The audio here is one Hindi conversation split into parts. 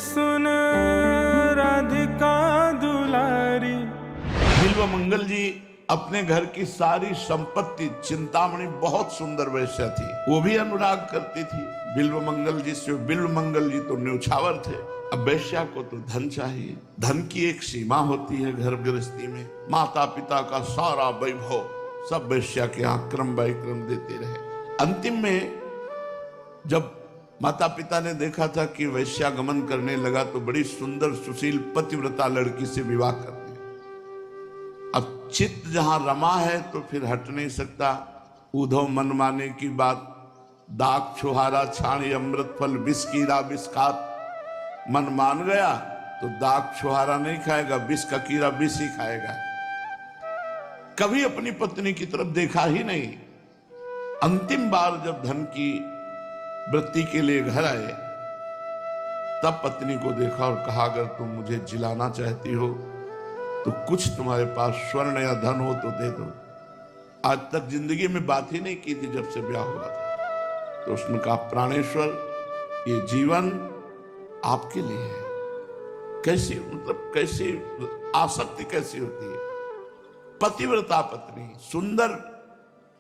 सुन राधिका दुलारी। बिल्व मंगल जी अपने घर की सारी संपत्ति, चिंतामणि बहुत सुंदर वैश्या थी, वो भी अनुराग करती थी बिल्व मंगल जी से। बिल्व मंगल जी तो न्यौछावर थे। अब वैश्या को तो धन चाहिए, धन की एक सीमा होती है घर गृहस्थी में। माता पिता का सारा वैभव सब वैश्या के यहाँ क्रम बाय क्रम देते रहे। अंतिम में जब माता पिता ने देखा था कि वैश्या गमन करने लगा तो बड़ी सुंदर सुशील पतिव्रता लड़की से विवाह कर दिया। अब चित्त जहां रमा है तो फिर हट नहीं सकता। उद्धव मन माने की बात, दाग छुहारा छाणी अमृत फल विष कीड़ा विष खात। मन मान गया तो दाग छुहारा नहीं खाएगा, विष का कीड़ा विष ही खाएगा। कभी अपनी पत्नी की तरफ देखा ही नहीं। अंतिम बार जब धन की वृत्ति के लिए घर आए तब पत्नी को देखा और कहा, अगर तुम मुझे जिलाना चाहती हो तो कुछ तुम्हारे पास स्वर्ण या धन हो तो दे दो। आज तक जिंदगी में बात ही नहीं की थी जब से ब्याह हुआ था। तो उसने कहा, प्राणेश्वर ये जीवन आपके लिए है। कैसी मतलब कैसी आसक्ति कैसी होती है। पतिव्रता पत्नी सुंदर,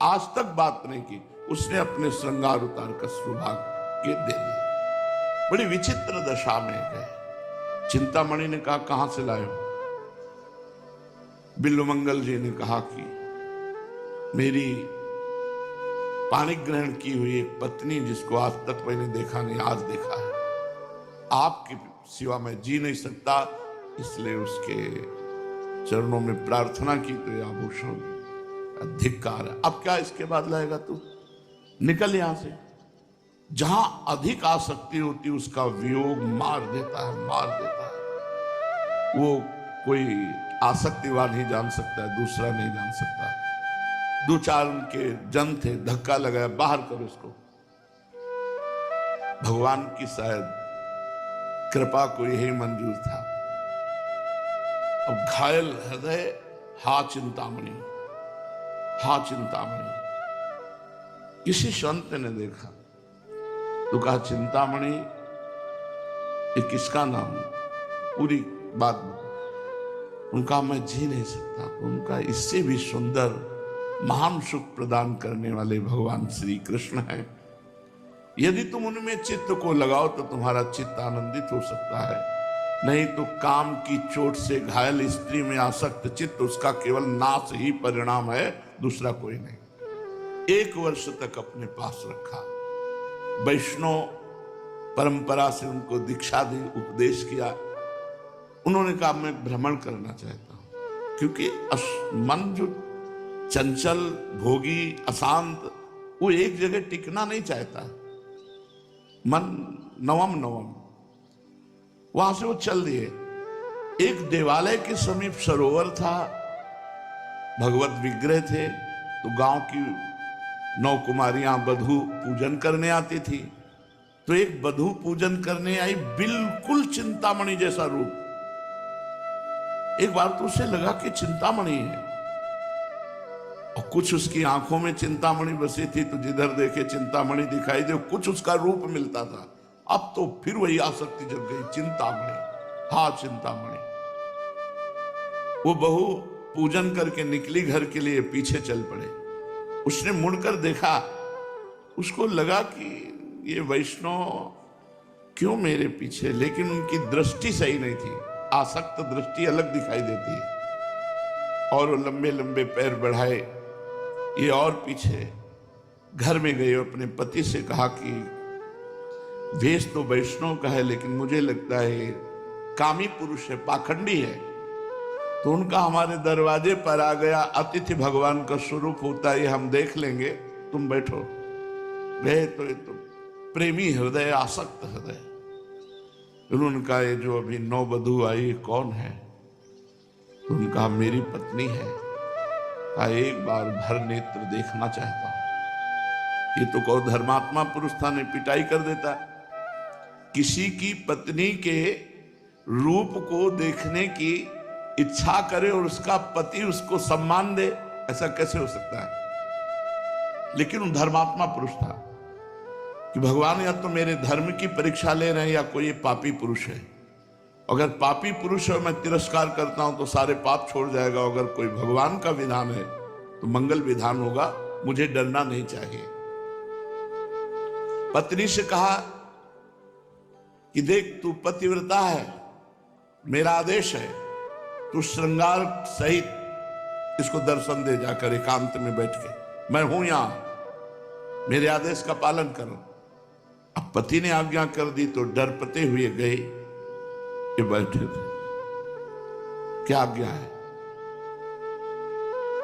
आज तक बात नहीं की, उसने अपने श्रृंगार उतार कर सौभाग्य दे दी। बड़ी विचित्र दशा में गए। चिंतामणि ने कहा, कहां से लाए हो? बिल्व मंगल जी ने कहा कि मेरी पानी ग्रहण की हुई एक पत्नी जिसको आज तक मैंने देखा नहीं, आज देखा है। आपकी सिवा मैं जी नहीं सकता, इसलिए उसके चरणों में प्रार्थना की तो ये आभूषण अधिकार है। अब क्या इसके बाद लाएगा तू? निकल यहां से। जहां अधिक आसक्ति होती उसका वियोग मार देता है, मार देता है। वो कोई आसक्तिवान ही जान सकता है, दूसरा नहीं जान सकता। दो चार उनके जन थे, धक्का लगाया, बाहर करो इसको। भगवान की शायद कृपा को यही मंजूर था। अब घायल हृदय, हा चिंतामणि, हा चिंतामणि। किसी संत ने देखा तो कहा, चिंतामणि ये किसका नाम? पूरी बात उनका मैं जी नहीं सकता। उनका इससे भी सुंदर महान सुख प्रदान करने वाले भगवान श्री कृष्ण हैं। यदि तुम उनमें चित्त को लगाओ तो तुम्हारा चित्त आनंदित हो सकता है, नहीं तो काम की चोट से घायल स्त्री में आसक्त चित्त, उसका केवल नाश ही परिणाम है, दूसरा कोई नहीं। 1 वर्ष तक अपने पास रखा। वैष्णव परंपरा से उनको दीक्षा दी, उपदेश किया। उन्होंने कहा, मैं भ्रमण करना चाहता हूं, क्योंकि मन जो चंचल, भोगी, अशांत, वो एक जगह टिकना नहीं चाहता। मन नवम नवम। वहां से वो चल दिए। एक देवालय के समीप सरोवर था, भगवत विग्रह थे, तो गांव की 9 कुमारियां बधू पूजन करने आती थी। तो एक बधू पूजन करने आई, बिल्कुल चिंतामणि जैसा रूप। एक बार तो उसे लगा कि चिंतामणि है, और कुछ उसकी आंखों में चिंतामणि बसी थी, तो जिधर देखे चिंतामणि दिखाई दे, कुछ उसका रूप मिलता था। अब तो फिर वही आसक्ति जग गई, चिंतामणि, हाँ चिंतामणि। वो बहू पूजन करके निकली घर के लिए, पीछे चल पड़े। उसने मुड़कर देखा, उसको लगा कि ये वैष्णव क्यों मेरे पीछे, लेकिन उनकी दृष्टि सही नहीं थी। आसक्त दृष्टि अलग दिखाई देती है। और वो लंबे लंबे पैर बढ़ाए, ये और पीछे घर में गए। अपने पति से कहा कि वेश तो वैष्णव का है, लेकिन मुझे लगता है कामी पुरुष है, पाखंडी है। तो उनका हमारे दरवाजे पर आ गया। अतिथि भगवान का स्वरूप होता है, ये हम देख लेंगे, तुम बैठो। गए तो ये तो प्रेमी हृदय, आसक्त हृदय। उन्होंने कहा, ये जो अभी 9 वधू आई कौन है? तो उनका मेरी पत्नी है। कहा, एक बार भर नेत्र देखना चाहता हूं। ये तो कहो धर्मात्मा पुरुष था, नहीं पिटाई कर देता। किसी की पत्नी के रूप को देखने की इच्छा करे और उसका पति उसको सम्मान दे, ऐसा कैसे हो सकता है? लेकिन वो धर्मात्मा पुरुष था कि भगवान या तो मेरे धर्म की परीक्षा ले रहे हैं या कोई पापी पुरुष है। अगर पापी पुरुष है मैं तिरस्कार करता हूं तो सारे पाप छोड़ जाएगा, अगर कोई भगवान का विधान है तो मंगल विधान होगा, मुझे डरना नहीं चाहिए। पत्नी से कहा कि देख तू पतिव्रता है, मेरा आदेश है, तू श्रृंगार सहित इसको दर्शन दे जाकर एकांत में बैठ के, मैं हूं यहां, मेरे आदेश का पालन करो। अब पति ने आज्ञा कर दी तो डरपते हुए गए, ये बैठे थे, क्या आज्ञा है?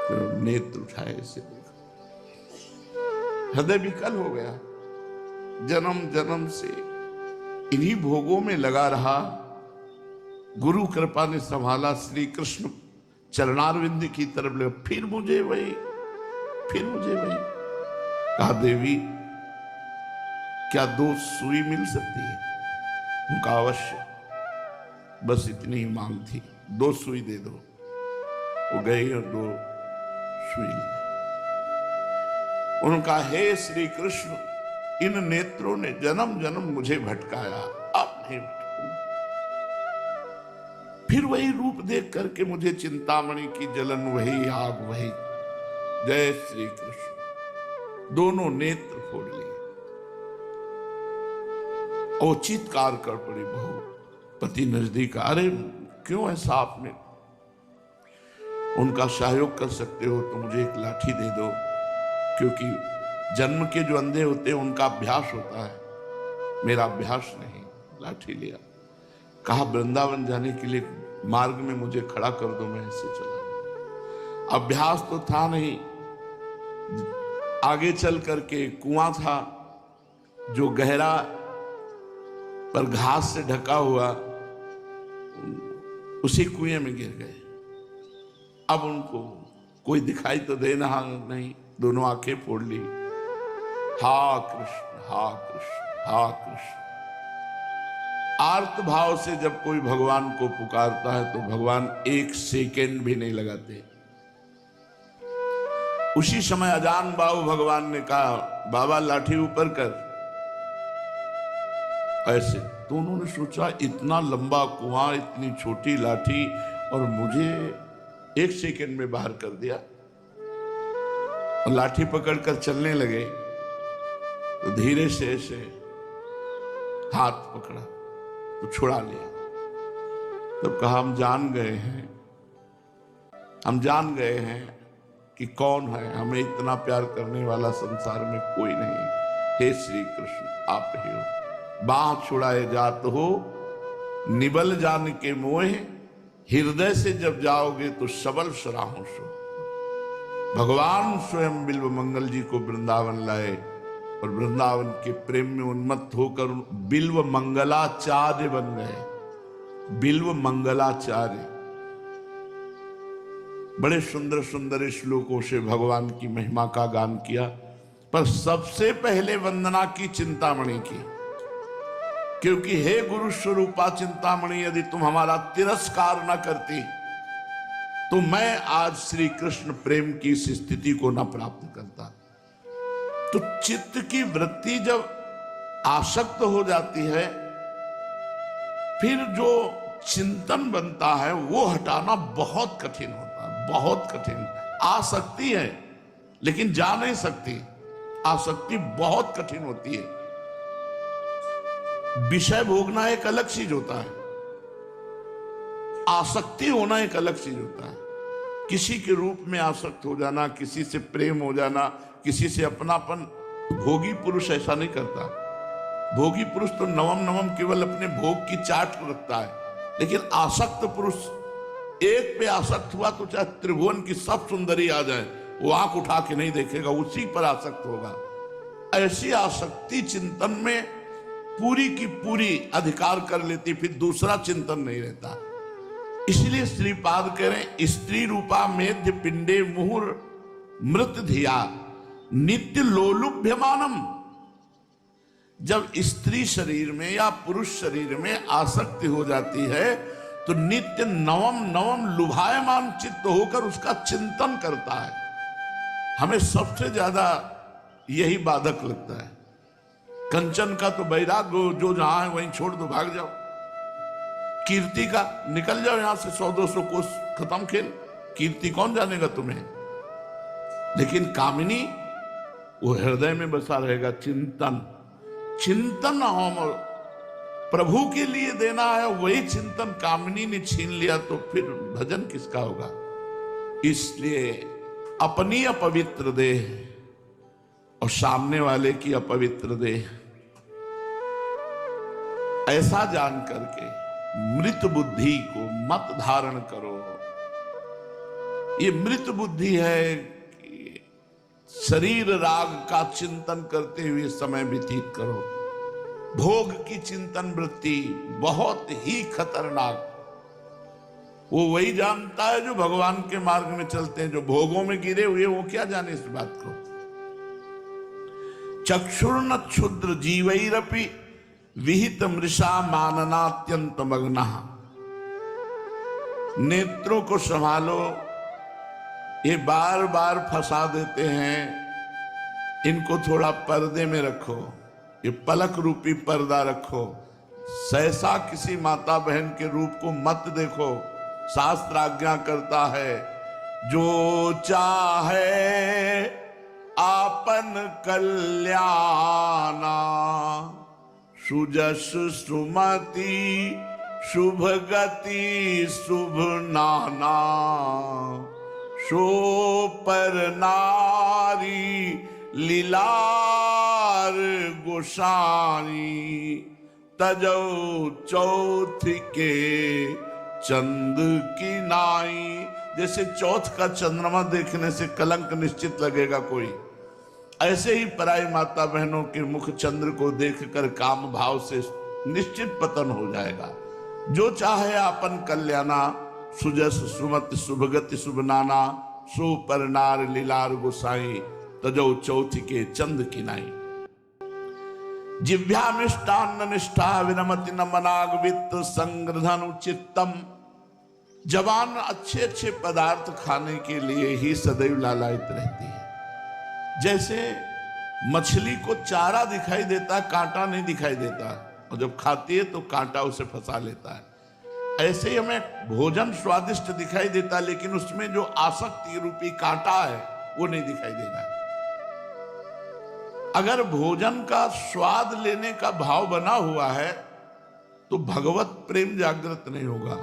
तो नेत्र उठाए से देखा, हृदय विकल हो गया। जन्म जन्म से इन्हीं भोगों में लगा रहा, गुरु कृपा ने संभाला, श्री कृष्ण चरणारविंद की तरफ ले, फिर मुझे वही। कहा देवी क्या 2 सुई मिल सकती है? उनका अवश्य, बस इतनी ही मांग थी, 2 सुई दे दो। वो गई और 2 सुई ली। उनका हे श्री कृष्ण, इन नेत्रों ने जन्म जन्म मुझे भटकाया, अब नहीं भटकूंगा। फिर वही रूप देख करके मुझे चिंतामणि की जलन, वही आग, वही। जय श्री कृष्ण। दोनों नेत्र फोड़ लिए, और चीत्कार कर पड़ी बहू। पति नजदीक, अरे क्यों ऐसा आपने? उनका सहयोग कर सकते हो तो मुझे एक लाठी दे दो, क्योंकि जन्म के जो अंधे होते हैं उनका अभ्यास होता है, मेरा अभ्यास नहीं। लाठी लिया, कहा वृंदावन जाने के लिए मार्ग में मुझे खड़ा कर दो, मैं ऐसे चला। अभ्यास तो था नहीं। आगे चल करके कुआं था जो गहरा पर घास से ढका हुआ, उसी कुएं में गिर गए। अब उनको कोई दिखाई तो देना नहीं, दोनों आंखें फोड़ ली। हा कृष्ण, हा कृष्ण, हा कृष्ण। आर्त भाव से जब कोई भगवान को पुकारता है तो भगवान 1 सेकेंड भी नहीं लगाते। उसी समय अजान बाहु भगवान ने कहा, बाबा लाठी ऊपर कर। ऐसे तो उन्होंने सोचा, इतना लंबा कुआं, इतनी छोटी लाठी, और मुझे 1 सेकेंड में बाहर कर दिया। और लाठी पकड़कर चलने लगे तो धीरे से ऐसे हाथ पकड़ा तो छुड़ा लिया। तब कहा, हम जान गए हैं कि कौन है, हमें इतना प्यार करने वाला संसार में कोई नहीं। हे श्री कृष्ण, आप ही हो। बाह छुड़ाए जात हो, निबल जान के मोह, हृदय से जब जाओगे तो सबल सराहों सो। भगवान स्वयं बिल्व मंगल जी को वृंदावन लाए और वृंदावन के प्रेम में उन्मत्त होकर बिल्व मंगलाचार्य बन गए। बिल्व मंगलाचार्य। बड़े सुंदर सुंदर श्लोकों से भगवान की महिमा का गान किया, पर सबसे पहले वंदना की चिंतामणि की, क्योंकि हे गुरु स्वरूपा चिंतामणि, यदि तुम हमारा तिरस्कार न करती तो मैं आज श्री कृष्ण प्रेम की इस स्थिति को न प्राप्त करता। तो चित्त की वृत्ति जब आसक्त हो जाती है, फिर जो चिंतन बनता है वो हटाना बहुत कठिन होता है, बहुत कठिन। आसक्ति है लेकिन जा नहीं सकती, आसक्ति बहुत कठिन होती है। विषय भोगना एक अलग चीज होता है, आसक्ति होना एक अलग चीज होता है। किसी के रूप में आसक्त हो जाना, किसी से प्रेम हो जाना, किसी से अपनापन। भोगी पुरुष ऐसा नहीं करता। भोगी पुरुष तो नवम केवल अपने भोग की चाट रखता है, लेकिन आसक्त पुरुष एक पे आसक्त हुआ तो चाहे त्रिभुवन की सब सुंदरी आ जाए, वो आंख उठा के नहीं देखेगा, उसी पर आसक्त होगा। ऐसी आसक्ति चिंतन में पूरी की पूरी अधिकार कर लेती, फिर दूसरा चिंतन नहीं रहता। इसलिए श्रीपाद कह रहे, स्त्री रूपा मेध्य पिंडे मुहुर मृत धिया नित्य लोलुभ्यमानम। जब स्त्री शरीर में या पुरुष शरीर में आसक्ति हो जाती है तो नित्य नवम लुभायमान चित्त होकर उसका चिंतन करता है। हमें सबसे ज्यादा यही बाधक लगता है। कंचन का तो वैराग्य, जो जहां है वहीं छोड़ दो, भाग जाओ। कीर्ति का, निकल जाओ यहां से, 100-200 कोस, खत्म खेल। कीर्ति कौन जानेगा तुम्हें। लेकिन कामिनी वो हृदय में बसा रहेगा। चिंतन, चिंतन हम प्रभु के लिए देना है, वही चिंतन कामिनी ने छीन लिया तो फिर भजन किसका होगा। इसलिए अपनी अपवित्र देह और सामने वाले की अपवित्र देह, ऐसा जान करके मृत बुद्धि को मत धारण करो। ये मृत बुद्धि है कि शरीर राग का चिंतन करते हुए समय व्यतीत करो। भोग की चिंतन वृत्ति बहुत ही खतरनाक। वो वही जानता है जो भगवान के मार्ग में चलते हैं। जो भोगों में गिरे हुए वो क्या जाने इस बात को। चक्षुर्न क्षुद्र जीवैरपि विहित मृषा माननात्यंत मग्ना। नेत्रों को संभालो, ये बार बार फंसा देते हैं। इनको थोड़ा पर्दे में रखो, ये पलक रूपी पर्दा रखो। सहसा किसी माता बहन के रूप को मत देखो। शास्त्र आज्ञा करता है, जो चाहे आपन कल्याणा, सुजस सुमति शुभ गति शुभ नाना। सो पर नारी लीलार गोसाई, तजौ चौथ के चंद की नाई। जैसे चौथ का चंद्रमा देखने से कलंक निश्चित लगेगा कोई, ऐसे ही पराई माता बहनों के मुख चंद्र को देखकर काम भाव से निश्चित पतन हो जाएगा। जो चाहे आपन कल्याणा, सुजस सुमति शुभगति शुभ नाना। सो पर नार लीलार गोसाई, तजौ चौथ के चंद की नाई। जिव्या मिष्टान्न निष्ठा विनमति नमनाग वित्त संग्रधन चित्तम। जवान अच्छे अच्छे पदार्थ खाने के लिए ही सदैव लालायित रहती है। जैसे मछली को चारा दिखाई देता है, कांटा नहीं दिखाई देता, और जब खाती है तो कांटा उसे फंसा लेता है। ऐसे ही हमें भोजन स्वादिष्ट दिखाई देता है, लेकिन उसमें जो आसक्ति रूपी कांटा है वो नहीं दिखाई देता है। अगर भोजन का स्वाद लेने का भाव बना हुआ है तो भगवत प्रेम जागृत नहीं होगा।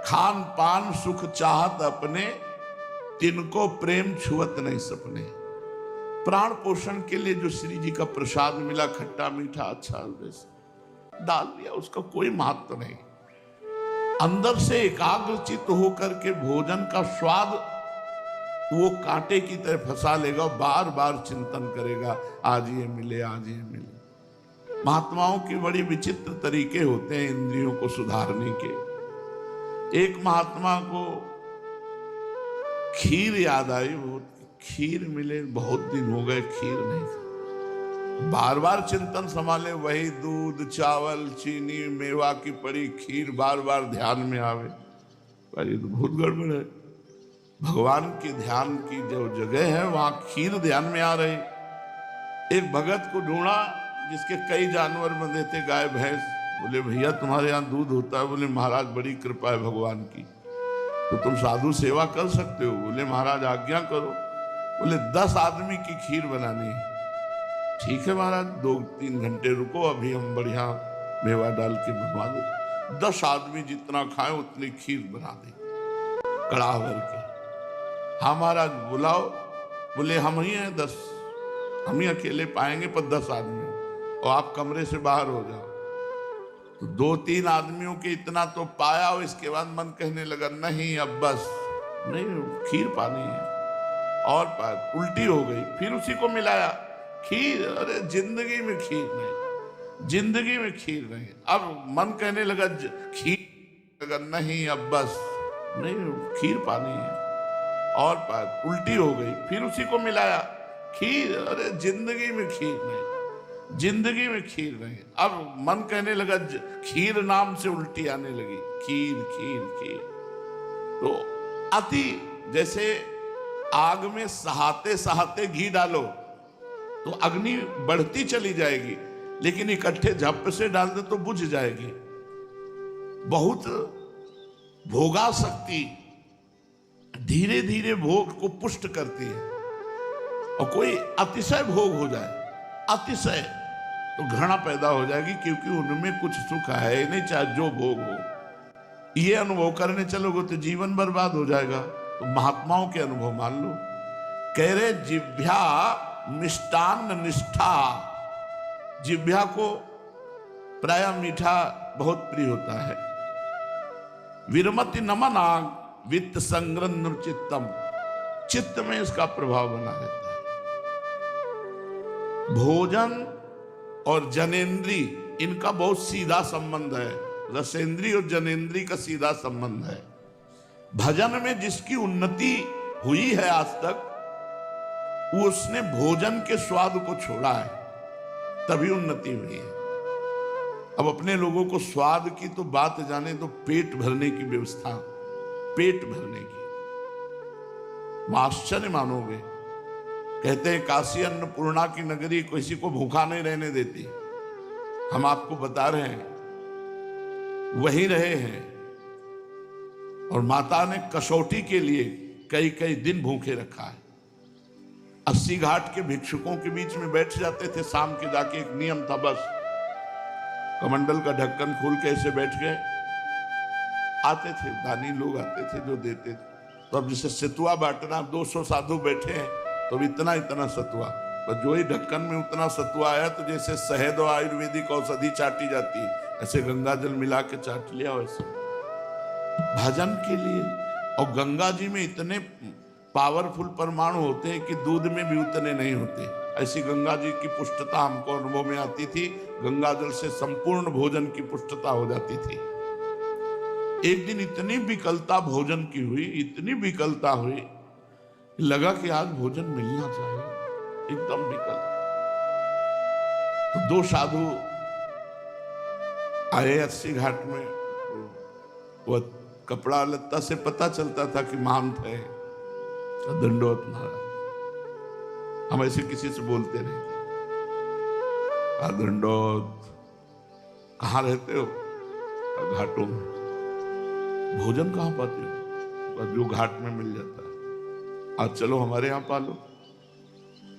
खान पान सुख चाहत अपने, तिनको प्रेम छुअत नहीं सपने। प्राण पोषण के लिए जो श्री जी का प्रसाद मिला, खट्टा मीठा अच्छा डाल दिया, उसका कोई महत्व नहीं। अंदर से एकाग्रचित होकर के भोजन का स्वाद वो कांटे की तरह फंसा लेगा, बार बार चिंतन करेगा, आज ये मिले आज ये मिले। महात्माओं के बड़ी विचित्र तरीके होते हैं इंद्रियों को सुधारने के। एक महात्मा को खीर याद आई, वो खीर मिले, बहुत दिन हो गए खीर नहीं खा। बार बार चिंतन संभाले, वही दूध चावल चीनी मेवा की पड़ी खीर बार बार ध्यान में आवे, पर ये तो बहुत गड़बड़ है। भगवान के ध्यान की जो जगह है वहां खीर ध्यान में आ रही। एक भगत को ढूंढा जिसके कई जानवर बंधे थे, गाय भैंस। बोले भैया तुम्हारे यहाँ दूध होता है? बोले महाराज बड़ी कृपा है भगवान की, तो तुम साधु सेवा कर सकते हो। बोले महाराज आज्ञा करो। बोले 10 आदमी की खीर बनानी है। ठीक है महाराज, 2-3 घंटे रुको, अभी हम बढ़िया मेवा डाल के बनवा दो। 10 आदमी जितना खाए उतनी खीर बना दी कड़ाह भर के। हाँ महाराज बुलाओ। बोले हम ही हैं 10, हम ही अकेले पाएंगे, पर 10 आदमी, और आप कमरे से बाहर हो जाओ। तो 2-3 आदमियों के इतना तो पाया, और इसके बाद मन कहने लगा नहीं अब बस नहीं, खीर पानी है। और उल्टी हो गई, फिर उसी को मिलाया खीर। अरे जिंदगी में खीर नहीं, जिंदगी में खीर नहीं। अब मन कहने लगा खीर, लगा नहीं अब बस नहीं, खीर पानी है। और उल्टी हो गई, फिर उसी को मिलाया खीर। अरे जिंदगी में खीर नहीं, जिंदगी में खीर नहीं। अब मन कहने लगा खीर नाम से उल्टी आने लगी, खीर खीर खीर। तो अति, जैसे आग में सहाते सहाते घी डालो तो अग्नि बढ़ती चली जाएगी, लेकिन इकट्ठे झप से डाल दे तो बुझ जाएगी। बहुत भोगासक्ति धीरे धीरे भोग को पुष्ट करती है, और कोई अतिशय भोग हो जाए, अतिशय, तो घृणा पैदा हो जाएगी, क्योंकि उनमें कुछ सुख है ही नहीं, चाहे जो भोग हो। ये अनुभव करने चलोगे तो जीवन बर्बाद हो जाएगा। तो महात्माओं के अनुभव मान लो। कह रहे जिह्वा मिष्टान्न निष्ठा, जिह्वा को प्राय मीठा बहुत प्रिय होता है। विरमति नमनाग वित्त संग्रह चित्तम, चित्त में इसका प्रभाव बना रहता है। भोजन और जनेन्द्री, इनका बहुत सीधा संबंध है। रसेंद्री और जनेन्द्री का सीधा संबंध है। भजन में जिसकी उन्नति हुई है आज तक, वो उसने भोजन के स्वाद को छोड़ा है, तभी उन्नति हुई है। अब अपने लोगों को स्वाद की तो बात जाने तो, पेट भरने की व्यवस्था, पेट भरने की, आश्चर्य मानोगे। कहते हैं काशी अन्नपूर्णा की नगरी किसी को भूखा नहीं रहने देती। हम आपको बता रहे हैं, वहीं रहे हैं, और माता ने कसौटी के लिए कई कई दिन भूखे रखा है। 80 घाट के भिक्षुकों के बीच में बैठ जाते थे शाम के जाके, एक नियम था बस, कमंडल का ढक्कन खोल के ऐसे बैठ गए, आते थे दानी लोग आते थे जो देते थे। तो अब जैसे सतुआ बांटना, 200 साधु बैठे हैं तो अब इतना इतना सतुआ, तो जो ही ढक्कन में उतना सतुआ आया, तो जैसे शहद और आयुर्वेदिक औषधि चाटी जाती है, ऐसे गंगा जल मिला के चाट लिया वैसे भजन के लिए। और गंगा जी में इतने पावरफुल परमाणु होते हैं कि दूध में भी उतने नहीं होते। ऐसी गंगा जी की पुष्टता हमको अनुभव में आती थी। गंगा जल से संपूर्ण भोजन की पुष्टता हो जाती थी। एक दिन इतनी विकलता भोजन की हुई, इतनी विकलता हुई, लगा कि आज भोजन मिलना चाहिए, एकदम विकल। तो 2 साधु आए 80 घाट में। वो कपड़ा लत्ता से पता चलता था कि महंत है। दंडोत महाराज, हम ऐसे किसी से बोलते नहीं थे। दंडोत, कहाँ रहते हो? घाटों में। भोजन कहाँ पाते हो? जो घाट में मिल जाता है। आज चलो हमारे यहाँ पालो।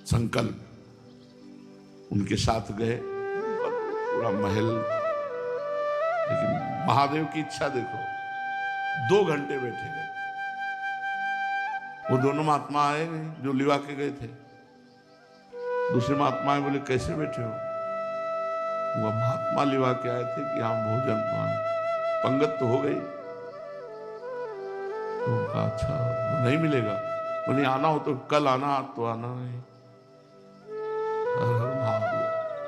संकल्प। उनके साथ गए, पूरा महल, लेकिन महादेव की इच्छा देखो, 2 घंटे बैठे गए। वो दोनों महात्मा आए जो लिवा के गए थे। दूसरे महात्मा बोले कैसे बैठे हो? वो महात्मा लिवा के आए थे कि हम भोजन पाए। पंगत तो हो गई। तो अच्छा, नहीं मिलेगा? बोले आना हो तो कल आना, आज तो आना नहीं।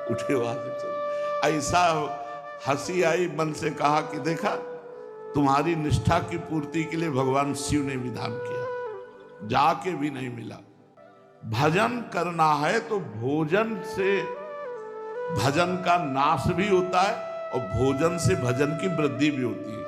उठे वहां से चले। ऐसा हंसी आई, मन से कहा कि देखा, तुम्हारी निष्ठा की पूर्ति के लिए भगवान शिव ने विधान किया, जाके भी नहीं मिला। भजन करना है तो भोजन से भजन का नाश भी होता है, और भोजन से भजन की वृद्धि भी होती है।